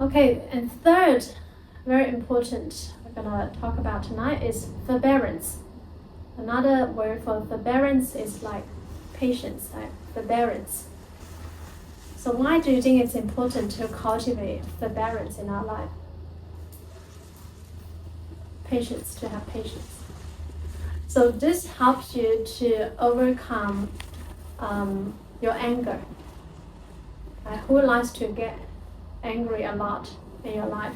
Okay, and third, very important, we're gonna talk about tonight is forbearance. Another word for forbearance is like patience, like forbearance. So why do you think it's important to cultivate forbearance in our life? Patience, to have patience. So this helps you to overcome your anger. Who likes to get angry a lot in your life?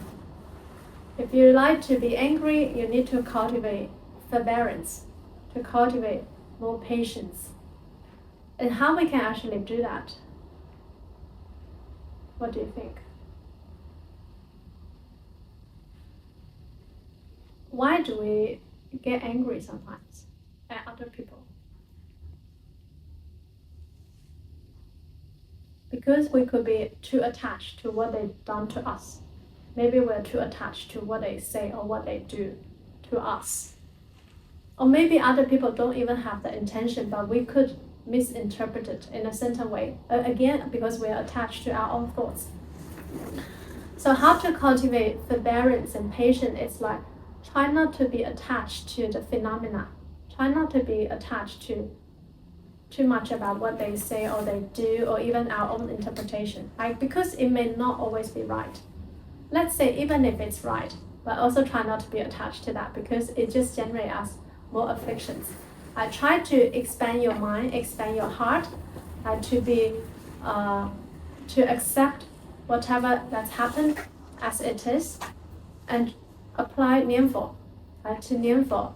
If you like to be angry, you need to cultivate forbearance, to cultivate more patience. And how we can actually do that? What do you think? Why do we get angry sometimes at other people? Because we could be too attached to what they've done to us. Maybe we're too attached to what they say or what they do to us. Or maybe other people don't even have the intention, but we could misinterpret it in a certain way. Again, because we're attached to our own thoughts. So how to cultivate forbearance and patience is like, try not to be attached to the phenomena. Try not to be attached to too much about what they say or they do, or even our own interpretation. Because it may not always be right. Let's say even if it's right, but also try not to be attached to that, because it just generates us more afflictions. Try to expand your mind, expand your heart, to accept whatever that's happened as it is, and apply Nianfo, to Nianfo.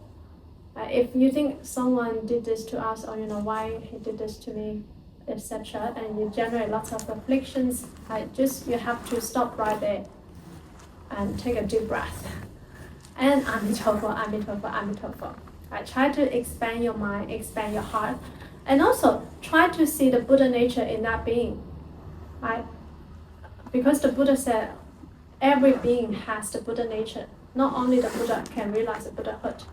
If you think someone did this to us, or why he did this to me, etc., and you generate lots of afflictions, you have to stop right there and take a deep breath. And Amitabha, Amitabha, Amitabha. Try to expand your mind, expand your heart, and also try to see the Buddha nature in that being. Because the Buddha said every being has the Buddha nature. Not only the Buddha can realize the Buddhahood.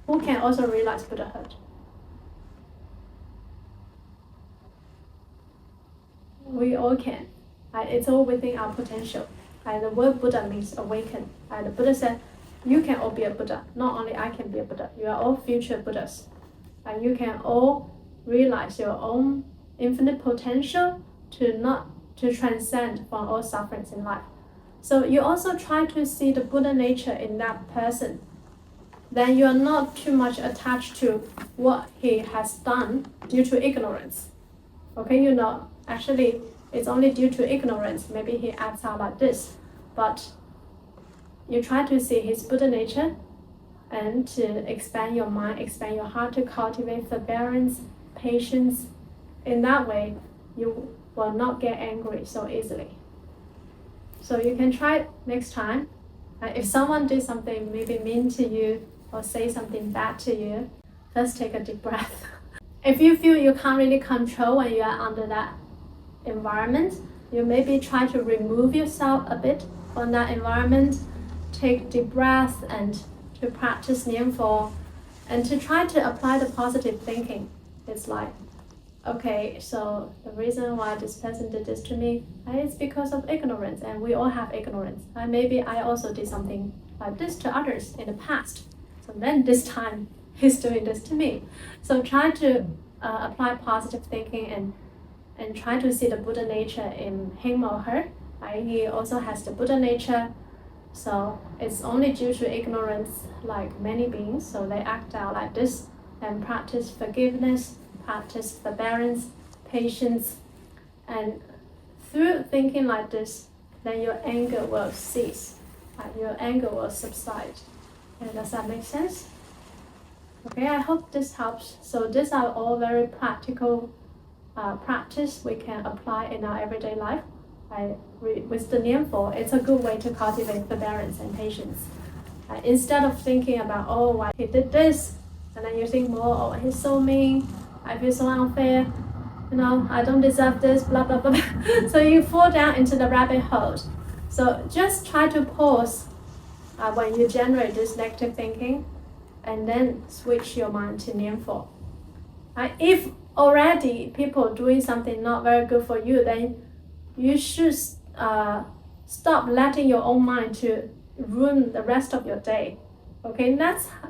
Who can also realize Buddhahood? We all can. It's all within our potential. The word Buddha means awaken. The Buddha said, you can all be a Buddha. Not only I can be a Buddha. You are all future Buddhas. You can all realize your own infinite potential to transcend from all sufferings in life. So you also try to see the Buddha nature in that person. Then you are not too much attached to what he has done due to ignorance. Okay, actually it's only due to ignorance. Maybe he acts out like this. But you try to see his Buddha nature and to expand your mind, expand your heart, to cultivate forbearance, patience. In that way, you will not get angry so easily. So you can try it next time. If someone did something maybe mean to you or say something bad to you, first take a deep breath. If you feel you can't really control when you are under that environment, you maybe try to remove yourself a bit from that environment, take deep breath, and to practice Nianfo, and to try to apply the positive thinking. It's like, okay, so the reason why this person did this to me is because of ignorance, and we all have ignorance. Maybe I also did something like this to others in the past. So then this time he's doing this to me. So try to apply positive thinking and try to see the Buddha nature in him or her. He also has the Buddha nature. So it's only due to ignorance, like many beings, so they act out like this. And practice forgiveness, practice forbearance, patience, and through thinking like this, then your anger will cease. Your anger will subside. And does that make sense? Okay, I hope this helps. So these are all very practical practice we can apply in our everyday life. With the Nianfo, it's a good way to cultivate forbearance and patience. Instead of thinking about, oh, why he did this, and then you think more, oh, he's so mean, I feel so unfair, I don't deserve this, blah, blah, blah. So you fall down into the rabbit hole. So just try to pause when you generate this negative thinking, and then switch your mind to Nianfo. If already people doing something not very good for you, then you should stop letting your own mind to ruin the rest of your day. Okay,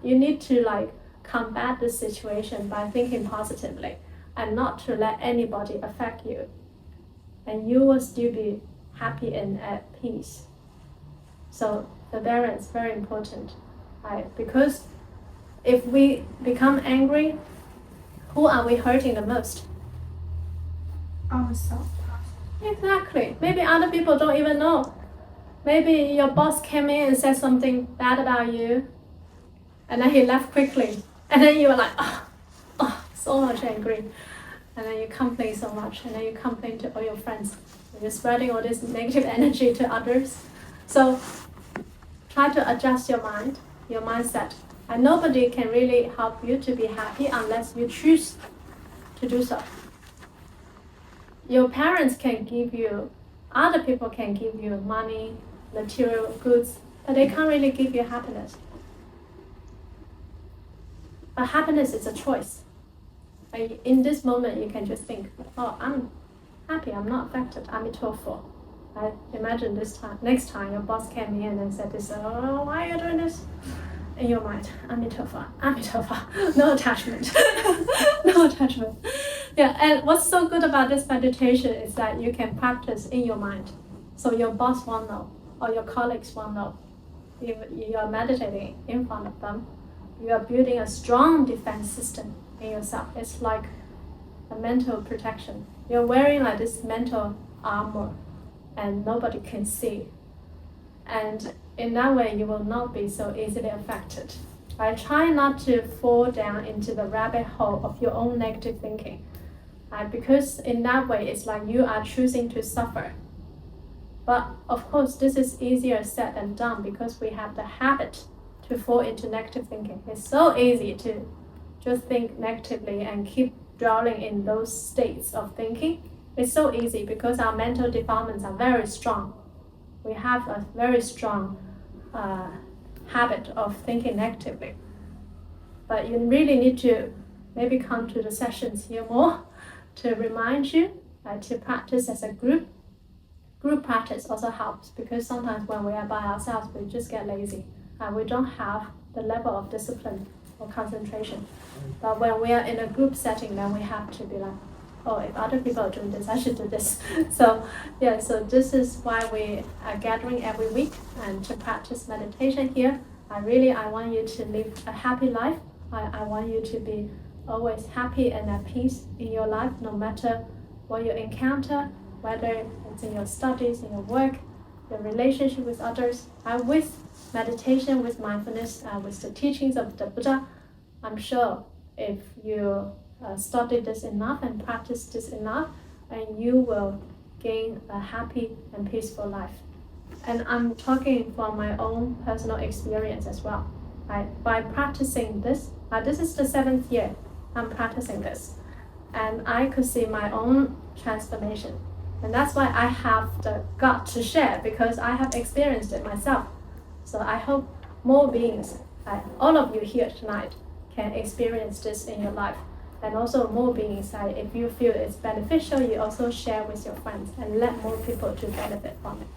you need to like combat this situation by thinking positively and not to let anybody affect you. And you will still be happy and at peace. So forbearance is very important, right? Because if we become angry, who are we hurting the most? Ourselves. Exactly. Maybe other people don't even know. Maybe your boss came in and said something bad about you, and then he left quickly, and then you were like, so much angry, and then you complain so much, and then you complain to all your friends. You're spreading all this negative energy to others. So try to adjust your mind, your mindset. And nobody can really help you to be happy unless you choose to do so. Your parents can give you, other people can give you money, material goods, but they can't really give you happiness. But happiness is a choice. In this moment, you can just think, I'm happy, I'm not affected, Amituofo. I imagine next time your boss came in and said this, why are you doing this? In your mind, Amitabha, no attachment, no attachment. Yeah, and what's so good about this meditation is that you can practice in your mind. So your boss won't know, or your colleagues won't know. If you are meditating in front of them, you are building a strong defense system in yourself. It's like a mental protection. You're wearing like this mental armor, and nobody can see. And in that way, you will not be so easily affected. Right? Try not to fall down into the rabbit hole of your own negative thinking. Right? Because in that way, it's like you are choosing to suffer. But of course, this is easier said than done because we have the habit to fall into negative thinking. It's so easy to just think negatively and keep dwelling in those states of thinking. It's so easy because our mental defilements are very strong. We have a very strong habit of thinking negatively. But you really need to maybe come to the sessions here more to remind you to practice as a group. Group practice also helps because sometimes when we are by ourselves, we just get lazy and we don't have the level of discipline or concentration. But when we are in a group setting, then we have to be like, if other people are doing this, I should do this. So this is why we are gathering every week and to practice meditation here. I want you to live a happy life. I want you to be always happy and at peace in your life, no matter what you encounter, whether it's in your studies, in your work, your relationship with others. With meditation, with mindfulness, with the teachings of the Buddha, I'm sure if you study this enough and practice this enough, and you will gain a happy and peaceful life. And I'm talking from my own personal experience as well. By practicing this, this is the 7th year I'm practicing this, and I could see my own transformation. And that's why I have the gut to share, because I have experienced it myself. So I hope more beings, all of you here tonight, can experience this in your life. And also more beings, if you feel it's beneficial, you also share with your friends and let more people to benefit from it.